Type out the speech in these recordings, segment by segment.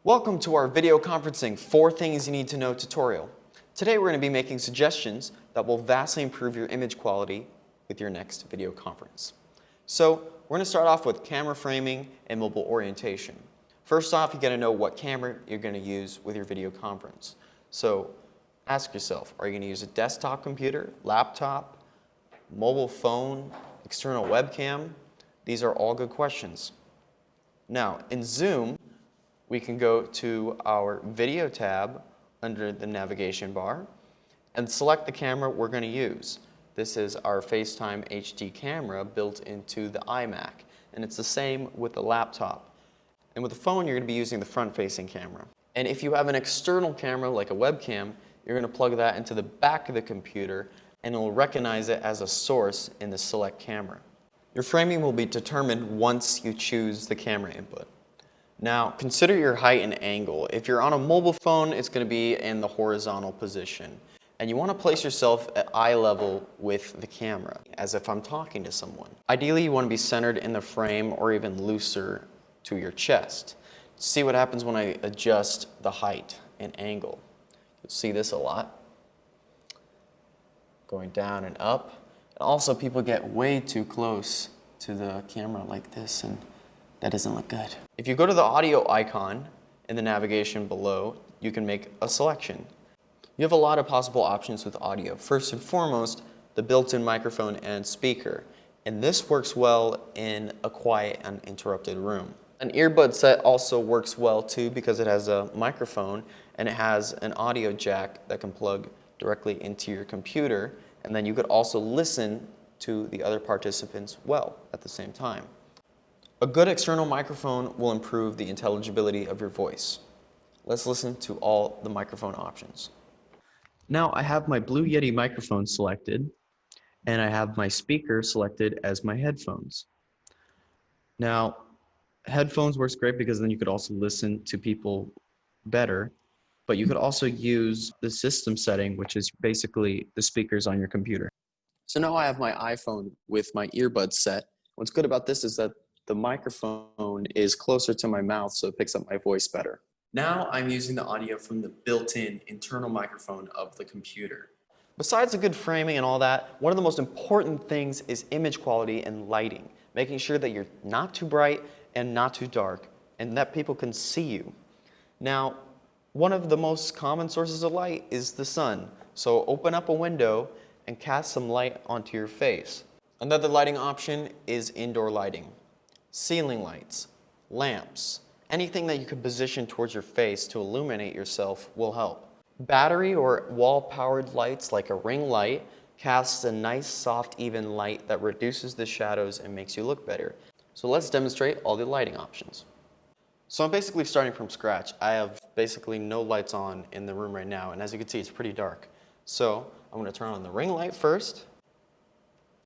Welcome to our video conferencing 4 Things You Need to Know tutorial. Today we're going to be making suggestions that will vastly improve your image quality with your next video conference. So we're going to start off with camera framing and mobile orientation. First off, you got to know what camera you're going to use with your video conference. So ask yourself, are you going to use a desktop computer, laptop, mobile phone, external webcam? These are all good questions. Now in Zoom, we can go to our video tab under the navigation bar and select the camera we're going to use. This is our FaceTime HD camera built into the iMac, and it's the same with the laptop. And with the phone, you're going to be using the front-facing camera. And if you have an external camera like a webcam, you're going to plug that into the back of the computer and it will recognize it as a source in the select camera. Your framing will be determined once you choose the camera input. Now, consider your height and angle. If you're on a mobile phone, it's going to be in the horizontal position. And you want to place yourself at eye level with the camera, as if I'm talking to someone. Ideally, you want to be centered in the frame or even looser to your chest. See what happens when I adjust the height and angle. You'll see this a lot. Going down and up. And also, people get way too close to the camera like this, and that doesn't look good. If you go to the audio icon in the navigation below, you can make a selection. You have a lot of possible options with audio. First and foremost, the built-in microphone and speaker. And this works well in a quiet, uninterrupted room. An earbud set also works well too because it has a microphone and it has an audio jack that can plug directly into your computer. And then you could also listen to the other participants well at the same time. A good external microphone will improve the intelligibility of your voice. Let's listen to all the microphone options. Now I have my Blue Yeti microphone selected, and I have my speaker selected as my headphones. Now, headphones works great because then you could also listen to people better, but you could also use the system setting, which is basically the speakers on your computer. So now I have my iPhone with my earbuds set. What's good about this is that the microphone is closer to my mouth, so it picks up my voice better. Now I'm using the audio from the built-in internal microphone of the computer. Besides the good framing and all that, one of the most important things is image quality and lighting, making sure that you're not too bright and not too dark, and that people can see you. Now, one of the most common sources of light is the sun, so open up a window and cast some light onto your face. Another lighting option is indoor lighting. Ceiling lights, lamps, anything that you can position towards your face to illuminate yourself will help. Battery or wall-powered lights like a ring light casts a nice, soft, even light that reduces the shadows and makes you look better. So let's demonstrate all the lighting options. So I'm basically starting from scratch. I have basically no lights on in the room right now, and as you can see, it's pretty dark. So I'm going to turn on the ring light first.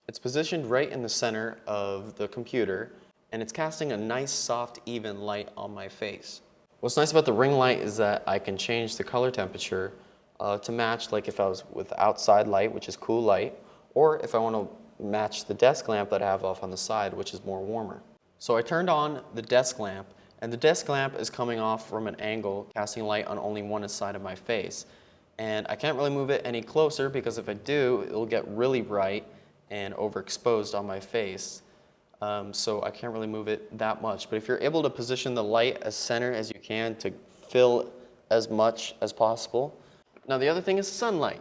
It's positioned right in the center of the computer, and it's casting a nice, soft, even light on my face. What's nice about the ring light is that I can change the color temperature to match like if I was with outside light, which is cool light, or if I want to match the desk lamp that I have off on the side, which is more warmer. So I turned on the desk lamp, and the desk lamp is coming off from an angle, casting light on only one side of my face. And I can't really move it any closer because if I do, it'll get really bright and overexposed on my face. So I can't really move it that much. But if you're able to position the light as center as you can to fill as much as possible. Now the other thing is sunlight.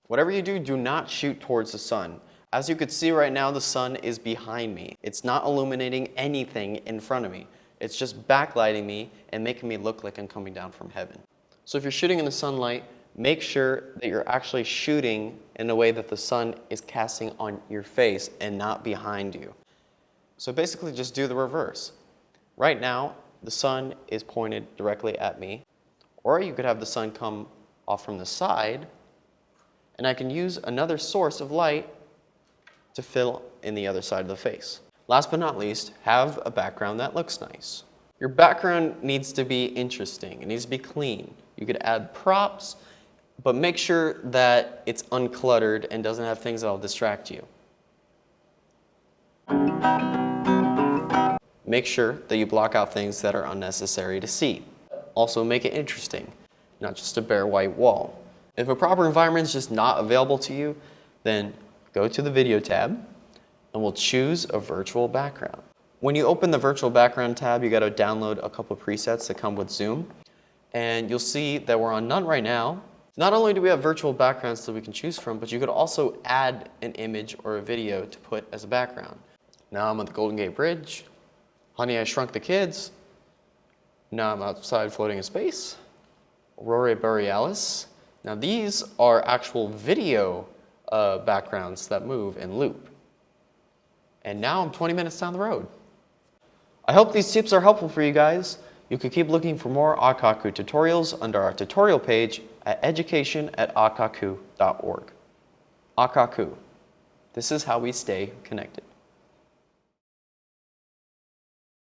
Whatever you do, do not shoot towards the sun. As you can see right now, the sun is behind me. It's not illuminating anything in front of me. It's just backlighting me and making me look like I'm coming down from heaven. So if you're shooting in the sunlight, make sure that you're actually shooting in a way that the sun is casting on your face and not behind you. So basically just do the reverse. Right now, the sun is pointed directly at me, or you could have the sun come off from the side, and I can use another source of light to fill in the other side of the face. Last but not least, have a background that looks nice. Your background needs to be interesting. It needs to be clean. You could add props, but make sure that it's uncluttered and doesn't have things that'll distract you. make sure that you block out things that are unnecessary to see. Also make it interesting, not just a bare white wall. If a proper environment is just not available to you, then go to the video tab and we'll choose a virtual background. When you open the virtual background tab, you got to download a couple presets that come with Zoom. And you'll see that we're on none right now. Not only do we have virtual backgrounds that we can choose from, but you could also add an image or a video to put as a background. Now I'm at the Golden Gate Bridge. Honey, I Shrunk the Kids. Now I'm outside floating in space. Aurora Borealis. Now these are actual video backgrounds that move and loop. And now I'm 20 minutes down the road. I hope these tips are helpful for you guys. You can keep looking for more Akaku tutorials under our tutorial page at education@akaku.org. Akaku. This is how we stay connected.